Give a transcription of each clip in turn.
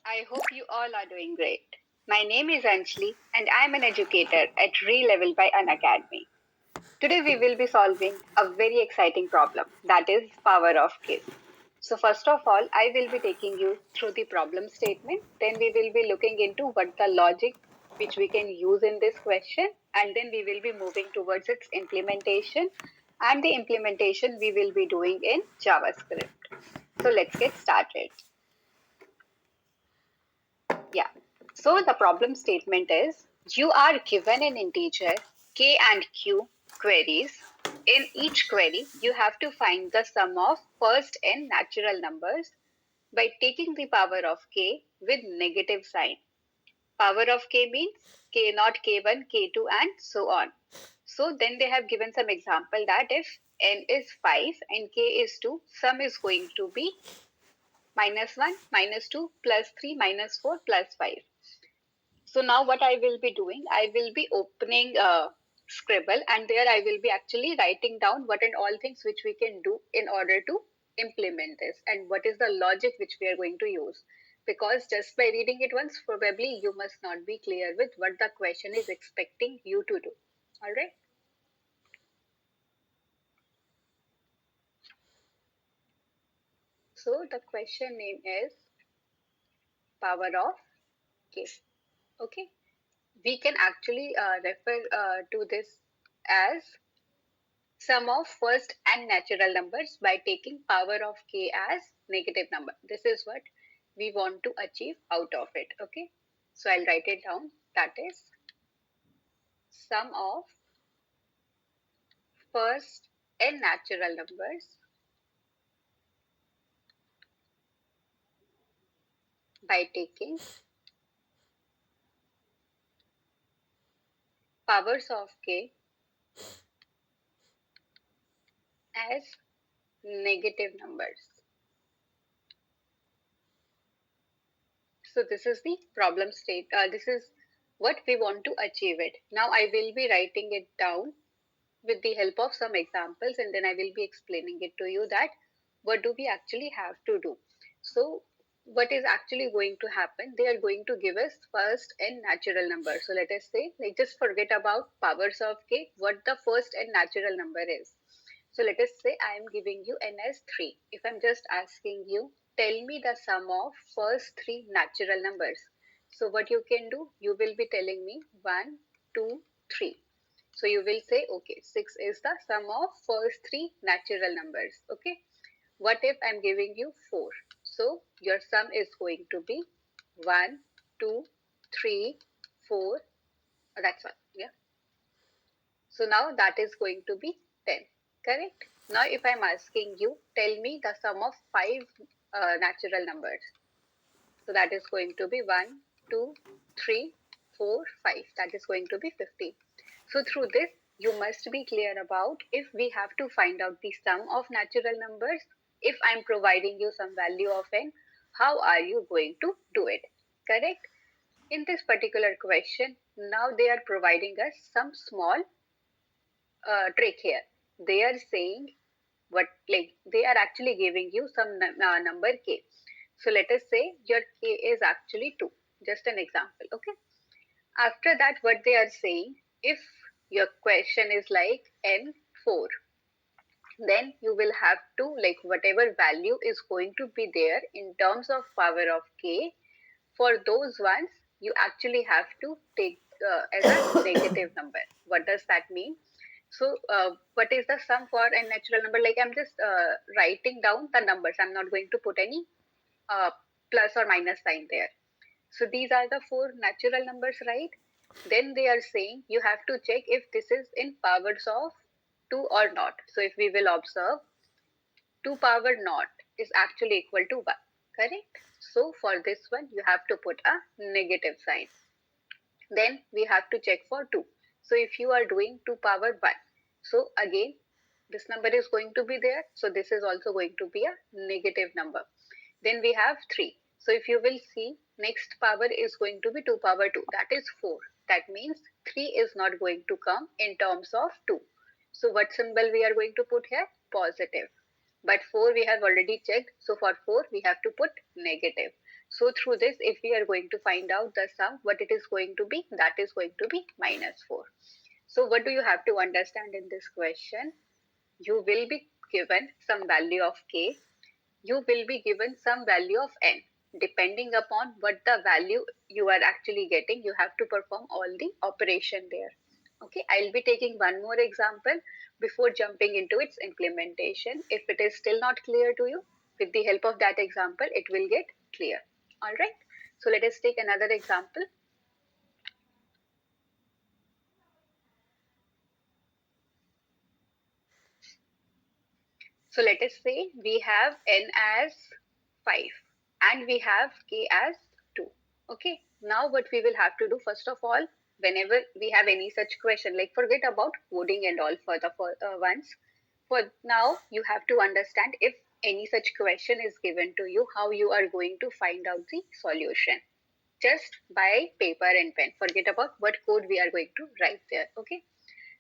I hope you all are doing great. My name is Anjali and I am an educator at Re-Level by Unacademy. Today we will be solving a very exciting problem, that is power of K. So first of all, I will be taking you through the problem statement. Then we will be looking into what the logic which we can use in this question, and then we will be moving towards its implementation, and the implementation we will be doing in JavaScript. So let's get started. Yeah. So the problem statement is you are given an integer k and q queries. In each query, you have to find the sum of first n natural numbers by taking the power of k with negative sign. Power of k means k naught, k1, k2, and so on. So then they have given some example that if n is 5 and k is 2, sum is going to be -1, -2, +3, -4, +5. So now what I will be doing, I will be opening Scribble, and there I will be actually writing down what and all things which we can do in order to implement this and what is the logic which we are going to use. Because just by reading it once, probably you must not be clear with what the question is expecting you to do. All right. So the question name is power of k. Okay. We can actually refer to this as sum of first and natural numbers by taking power of k as negative number. This is what we want to achieve out of it. Okay. So I'll write it down. That is sum of first and natural numbers by taking powers of k as negative numbers. So this is the problem state. This is what we want to achieve it. Now I will be writing it down with the help of some examples, and then I will be explaining it to you that what do we actually have to do. So what is actually going to happen, they are going to give us first and natural number. So let us say, like, just forget about powers of k, what the first and natural number is. So let us say I am giving you n as 3. If I'm just asking you, tell me the sum of first three natural numbers. So what you can do, you will be telling me 1, 2, 3. So you will say, okay, 6 is the sum of first three natural numbers. Okay. What if I'm giving you 4? So your sum is going to be 1, 2, 3, 4. That's all. Yeah. So now that is going to be 10. Correct? Now if I'm asking you, tell me the sum of 5 natural numbers. So that is going to be 1, 2, 3, 4, 5. That is going to be 15. So through this, you must be clear about if we have to find out the sum of natural numbers, if I'm providing you some value of n, how are you going to do it? Correct? In this particular question, now they are providing us some small trick here. They are saying what, like, they are actually giving you some number k. So let us say your k is actually 2. Just an example. Okay. After that, what they are saying, if your question is like n4, then you will have to, like, whatever value is going to be there in terms of power of k, for those ones you actually have to take as a negative number. What does that mean? So what is the sum for a natural number? Like, I'm just writing down the numbers. I'm not going to put any uh, plus or minus sign there. So these are the four natural numbers, right? Then they are saying you have to check if this is in powers of 2 or not. So if we will observe, 2 power naught is actually equal to 1, correct? So for this one, you have to put a negative sign. Then we have to check for 2. So if you are doing 2 power 1, so again, this number is going to be there. So this is also going to be a negative number. Then we have 3. So if you will see, next power is going to be 2 power 2. That is 4. That means 3 is not going to come in terms of 2. So what symbol we are going to put here? Positive. But 4 we have already checked. So for 4 we have to put negative. So through this, if we are going to find out the sum, what it is going to be, that is going to be -4. So what do you have to understand in this question? You will be given some value of k, you will be given some value of n. Depending upon what the value you are actually getting, you have to perform all the operation there. Okay, I'll be taking one more example before jumping into its implementation. If it is still not clear to you, with the help of that example, it will get clear. All right, so let us take another example. So let us say we have n as 5 and we have k as 2. Okay, now what we will have to do, first of all, whenever we have any such question, like forget about coding and all for the ones. For now, you have to understand if any such question is given to you, how you are going to find out the solution. Just by paper and pen. Forget about what code we are going to write there. Okay.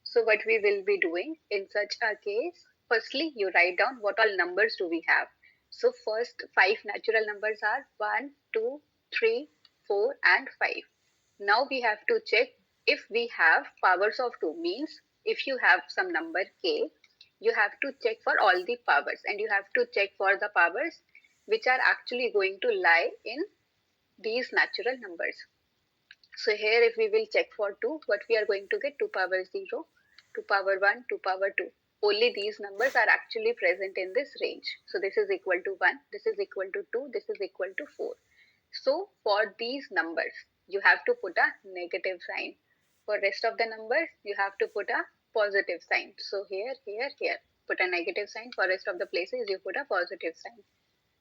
So what we will be doing in such a case, firstly, you write down what all numbers do we have. So first 5 natural numbers are 1, 2, 3, 4 and 5. Now we have to check if we have powers of 2, means if you have some number k, you have to check for all the powers and you have to check for the powers which are actually going to lie in these natural numbers. So here if we will check for 2, what we are going to get? 2 power 0, 2 power 1, 2 power 2. Only these numbers are actually present in this range. So this is equal to 1, this is equal to 2, this is equal to 4. So for these numbers, you have to put a negative sign. For rest of the numbers, you have to put a positive sign. So here, here, here, put a negative sign. For rest of the places, you put a positive sign.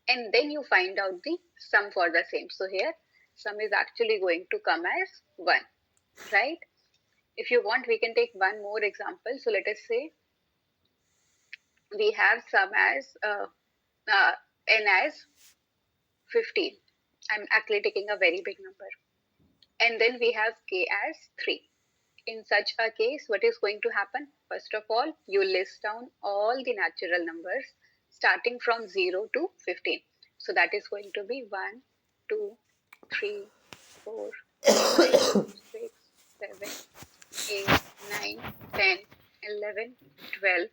And then you find out the sum for the same. So here, sum is actually going to come as 1, right? If you want, we can take one more example. So let us say we have sum as n as 15. I'm actually taking a very big number. And then we have k as 3. In such a case, what is going to happen? First of all, you list down all the natural numbers starting from 0 to 15. So that is going to be 1, 2, 3, 4, 5, 6, 7, 8, 9, 10, 11, 12,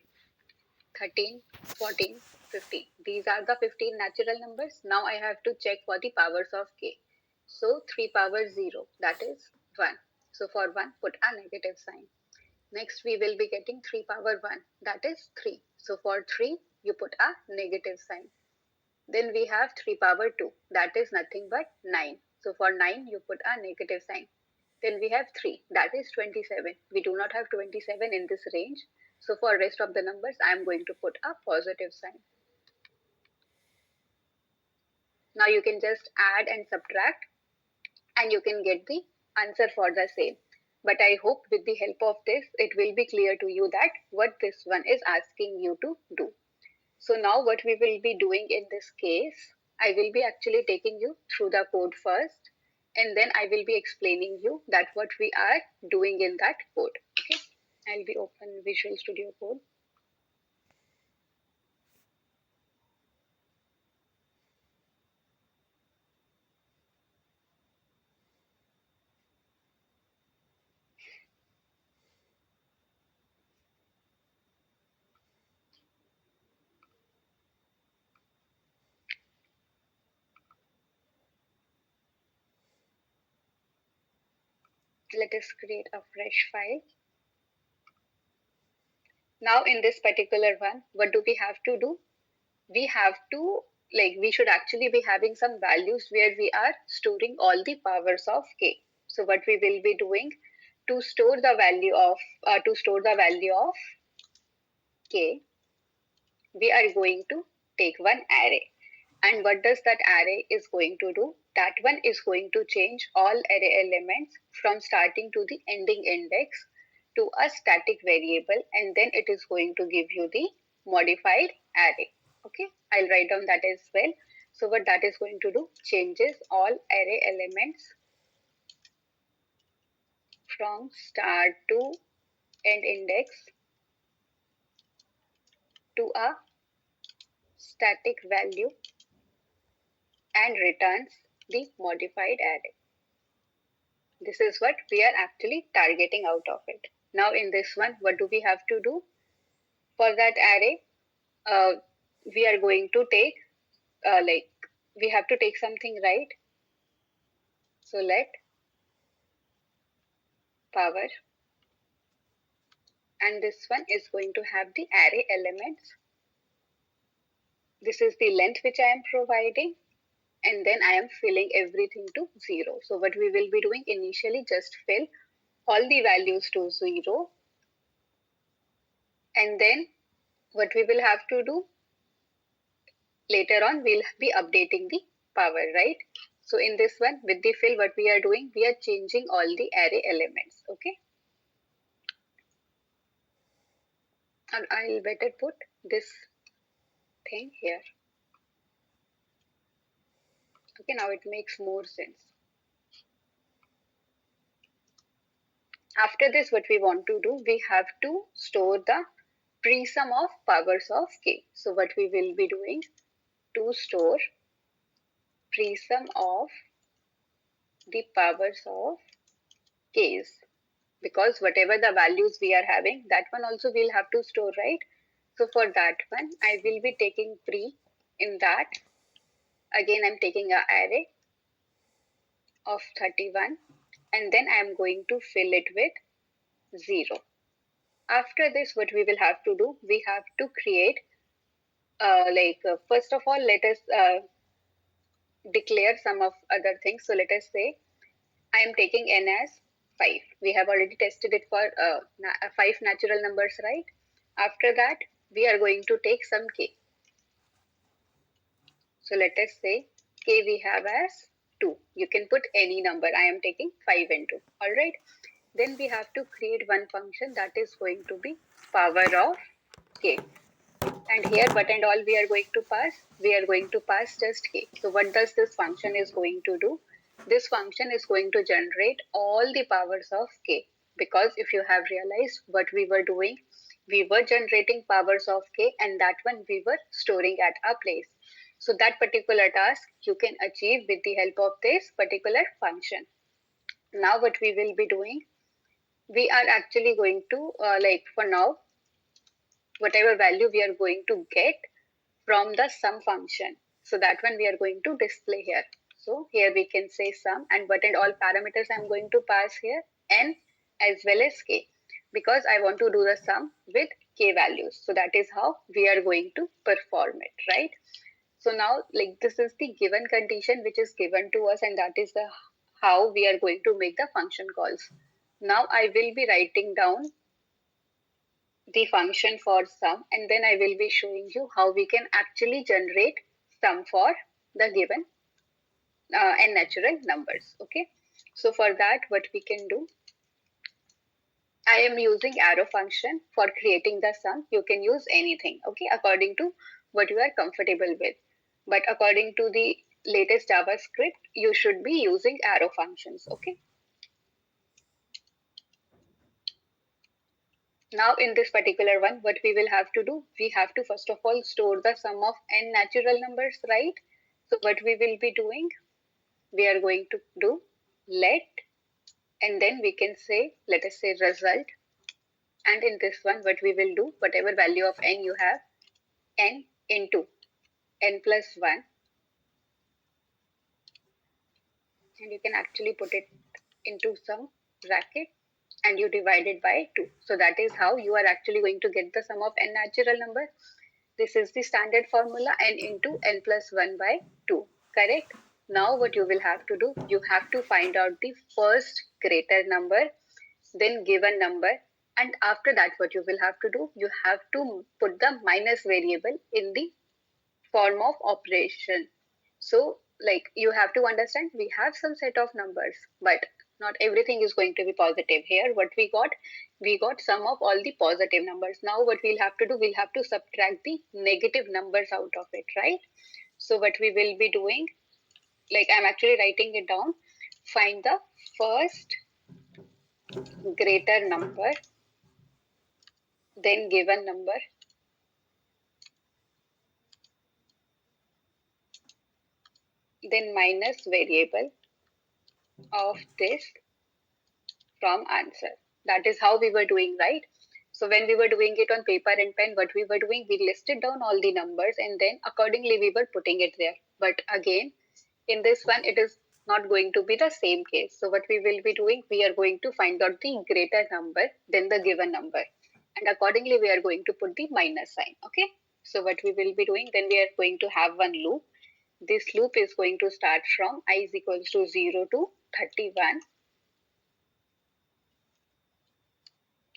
13, 14, 15. These are the 15 natural numbers. Now I have to check for the powers of k. So 3 power 0, that is 1. So for 1, put a negative sign. Next we will be getting 3 power 1, that is 3. So for 3, you put a negative sign. Then we have 3 power 2, that is nothing but 9. So for 9, you put a negative sign. Then we have 3, that is 27. We do not have 27 in this range. So for rest of the numbers, I am going to put a positive sign. Now you can just add and subtract and you can get the answer for the same. But I hope with the help of this, it will be clear to you that what this one is asking you to do. So now what we will be doing in this case, I will be actually taking you through the code first and then I will be explaining you that what we are doing in that code. Okay, I'll be open Visual Studio Code. Let us create a fresh file. Now in this particular one, what do we have to do? We have to, like, we should actually be having some values where we are storing all the powers of k. So what we will be doing to store the value of k, we are going to take one array. And what does that array is going to do? That one is going to change all array elements from starting to the ending index to a static variable, and then it is going to give you the modified array. Okay, I'll write down that as well. So what that is going to do, changes all array elements from start to end index to a static value and returns the modified array. This is what we are actually targeting out of it. Now in this one, what do we have to do? For that array, we are going to take, we have to take something, right? So let power, and this one is going to have the array elements. This is the length which I am providing, and then I am filling everything to 0. So what we will be doing initially, just fill all the values to 0, and then what we will have to do later on, we'll be updating the power, right? So in this one, with the fill, what we are doing, we are changing all the array elements, okay? And I'll better put this thing here. Okay, now it makes more sense. After this, what we want to do, we have to store the pre-sum of powers of k. So what we will be doing, to store pre-sum of the powers of k's, because whatever the values we are having, that one also we'll have to store, right? So for that one, I will be taking pre. In that, again I'm taking an array of 31, and then I am going to fill it with 0. After this, what we will have to do, we have to create, first of all, let us declare some of other things. So let us say I am taking n as 5. We have already tested it for 5 natural numbers, right? After that, we are going to take some k. So let us say k we have as 2. You can put any number. I am taking 5 and 2. Alright. Then we have to create one function that is going to be power of k. And here, what and all we are going to pass? We are going to pass just k. So what does this function is going to do? This function is going to generate all the powers of k. Because if you have realized what we were doing, we were generating powers of k, and that one we were storing at a place. So that particular task you can achieve with the help of this particular function. Now what we will be doing, we are actually going to, for now, whatever value we are going to get from the sum function. So that one we are going to display here. So here we can say sum, and what and all parameters I'm going to pass here, n as well as k, because I want to do the sum with k values. So that is how we are going to perform it, right? So now, like, this is the given condition which is given to us, and that is the how we are going to make the function calls. Now I will be writing down the function for sum, and then I will be showing you how we can actually generate sum for the given n natural numbers. Okay, so for that, what we can do, I am using arrow function for creating the sum. You can use anything, okay, according to what you are comfortable with. But according to the latest JavaScript, you should be using arrow functions, okay. Now in this particular one, what we will have to do, we have to first of all store the sum of n natural numbers, right? So what we will be doing, we are going to do let, and then we can say, let us say result. And in this one, what we will do, whatever value of n you have, n into n plus 1, and you can actually put it into some bracket, and you divide it by 2. So that is how you are actually going to get the sum of n natural number. This is the standard formula, n into n plus 1 by 2, correct? Now what you will have to do, you have to find out the first greater number, then given number, and after that what you will have to do, you have to put the minus variable in the form of operation. So like, you have to understand, we have some set of numbers, but not everything is going to be positive. Here what we got sum of all the positive numbers. Now what we'll have to do, we'll have to subtract the negative numbers out of it, right? So what we will be doing, like, I'm actually writing it down, find the first greater number, then given number, then minus variable of this from answer. That is how we were doing, right? So when we were doing it on paper and pen, what we were doing, we listed down all the numbers and then accordingly we were putting it there. But again, in this one, it is not going to be the same case. So what we will be doing, we are going to find out the greater number than the given number. And accordingly, we are going to put the minus sign. Okay. So what we will be doing, then we are going to have one loop. This loop is going to start from I is equals to 0 to 31.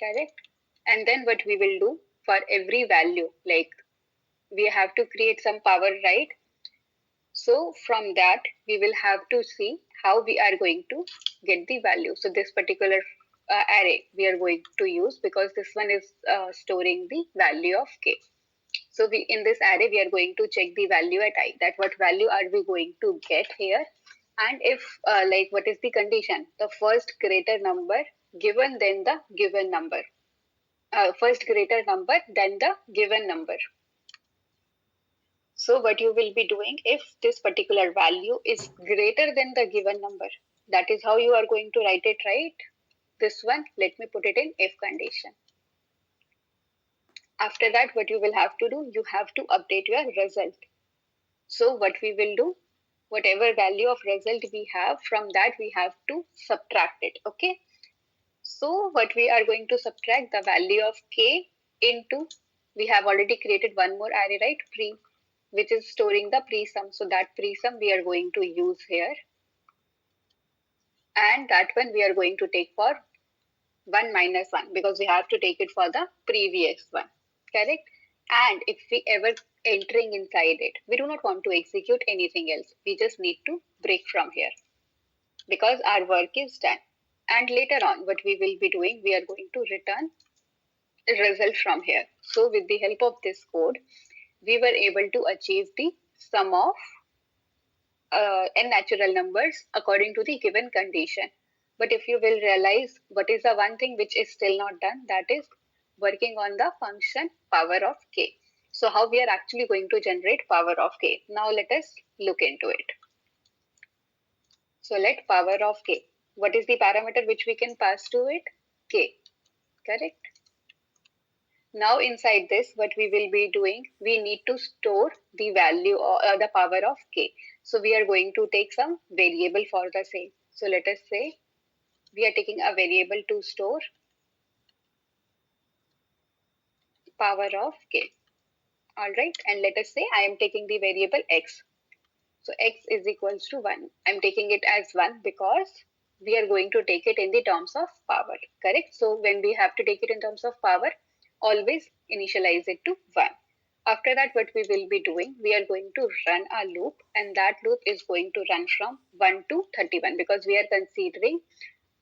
Correct. And then what we will do for every value, like we have to create some power, right? So from that, we will have to see how we are going to get the value. So this particular array we are going to use because this one is storing the value of k. So we in this array, we are going to check the value at I, that what value are we going to get here. And if like what is the condition? The first greater number given than the given number. First greater number than the given number. So what you will be doing if this particular value is greater than the given number, that is how you are going to write it, right? This one, let me put it in if condition. After that, what you will have to do, you have to update your result. So what we will do, whatever value of result we have, from that we have to subtract it, okay? So what we are going to subtract the value of k into, we have already created one more array, right? Pre, which is storing the pre-sum. So that pre-sum we are going to use here. And that one we are going to take for 1 minus 1 because we have to take it for the previous one. Correct? And if we ever entering inside it, we do not want to execute anything else. We just need to break from here because our work is done. And later on, what we will be doing, we are going to return a result from here. So with the help of this code, we were able to achieve the sum of n natural numbers according to the given condition. But if you will realize what is the one thing which is still not done, that is working on the function power of k. So how we are actually going to generate power of k. Now let us look into it. So let power of k. What is the parameter which we can pass to it? K. Correct? Now inside this, what we will be doing, we need to store the value or the power of k. So we are going to take some variable for the same. So let us say we are taking a variable to store power of k. All right. And let us say I am taking the variable x. So x is equals to 1. I'm taking it as 1 because we are going to take it in the terms of power. Correct. So when we have to take it in terms of power, always initialize it to 1. After that, what we will be doing, we are going to run a loop and that loop is going to run from 1 to 31 because we are considering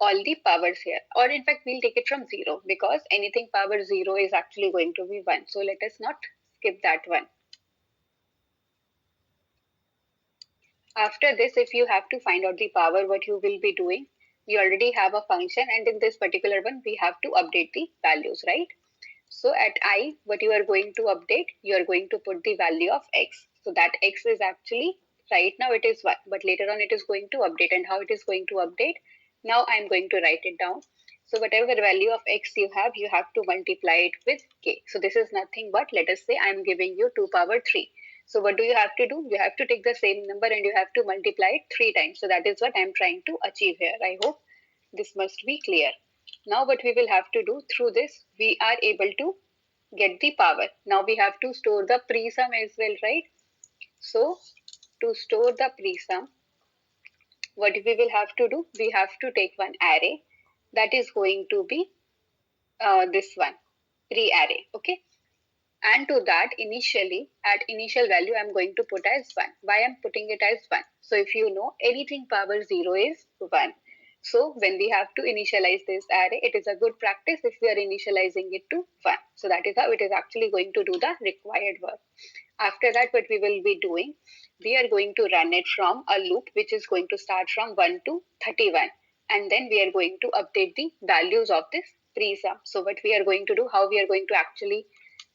all the powers here. Or in fact, we'll take it from 0 because anything power 0 is actually going to be 1. So let us not skip that one. After this, if you have to find out the power, what you will be doing, you already have a function and in this particular one, we have to update the values, right? So at I, what you are going to update, you are going to put the value of x. So that x is actually, right now it is 1, but later on it is going to update. And how it is going to update? Now I'm going to write it down. So whatever value of x you have to multiply it with k. So this is nothing but, let us say I'm giving you 2 power 3. So what do you have to do? You have to take the same number and you have to multiply it 3 times. So that is what I'm trying to achieve here. I hope this must be clear. Now what we will have to do through this, we are able to get the power. Now we have to store the pre-sum as well, right? So to store the pre-sum, what we will have to do, we have to take one array that is going to be this one, pre-array, okay? And to that, initially, at initial value, I'm going to put as 1. Why I'm putting it as 1? So if you know, anything power 0 is 1. So when we have to initialize this array, it is a good practice if we are initializing it to 1. So that is how it is actually going to do the required work. After that, what we will be doing, we are going to run it from a loop which is going to start from 1 to 31. And then we are going to update the values of this pre-sum. So what we are going to do, how we are going to actually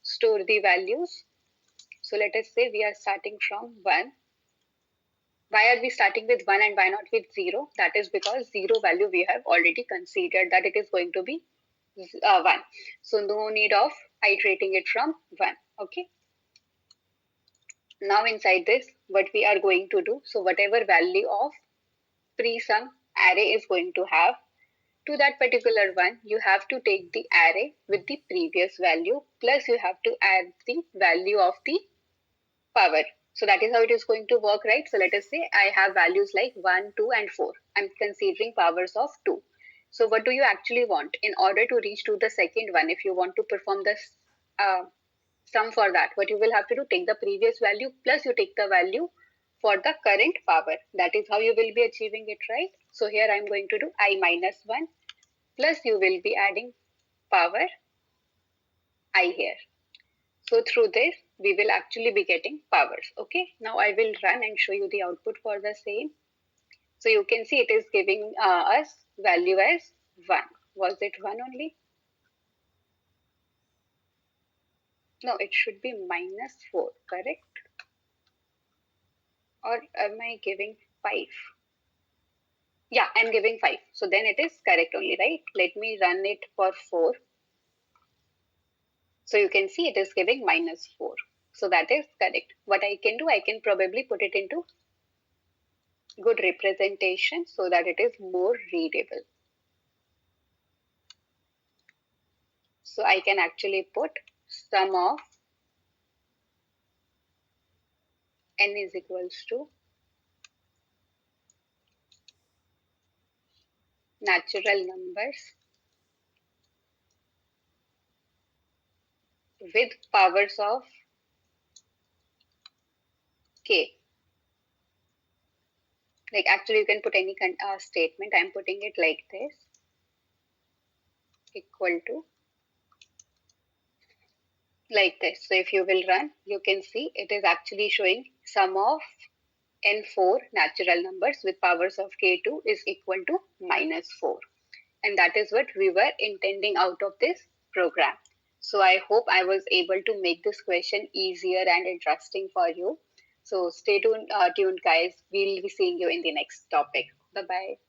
store the values. So let us say we are starting from 1 Why are we starting with 1 and why not with 0? That is because 0 value we have already considered that it is going to be 1. So no need of iterating it from 1. Okay. Now inside this, what we are going to do, so whatever value of pre-sum array is going to have, to that particular one, you have to take the array with the previous value, plus you have to add the value of the power. So that is how it is going to work, right? So let us say I have values like 1, 2, and 4. I'm considering powers of 2. So what do you actually want? In order to reach to the second one, if you want to perform this sum for that, what you will have to do, take the previous value plus you take the value for the current power. That is how you will be achieving it, right? So here I'm going to do I minus 1 plus you will be adding power I here. So through this, we will actually be getting powers. Okay, now I will run and show you the output for the same. So you can see it is giving us value as 1. Was it 1 only? No, it should be minus 4, correct? Or am I giving 5? Yeah, I'm giving 5. So then it is correct only, right? Let me run it for 4. So you can see it is giving minus 4. So that is correct. What I can do, I can probably put it into good representation so that it is more readable. So I can actually put sum of n is equals to natural numbers with powers of k. Like actually you can put any statement. I'm putting it like this, equal to like this. So if you will run, you can see it is actually showing sum of n4 natural numbers with powers of k2 is equal to minus 4. And that is what we were intending out of this program. So I hope I was able to make this question easier and interesting for you. So stay tuned guys. We'll be seeing you in the next topic. Bye bye.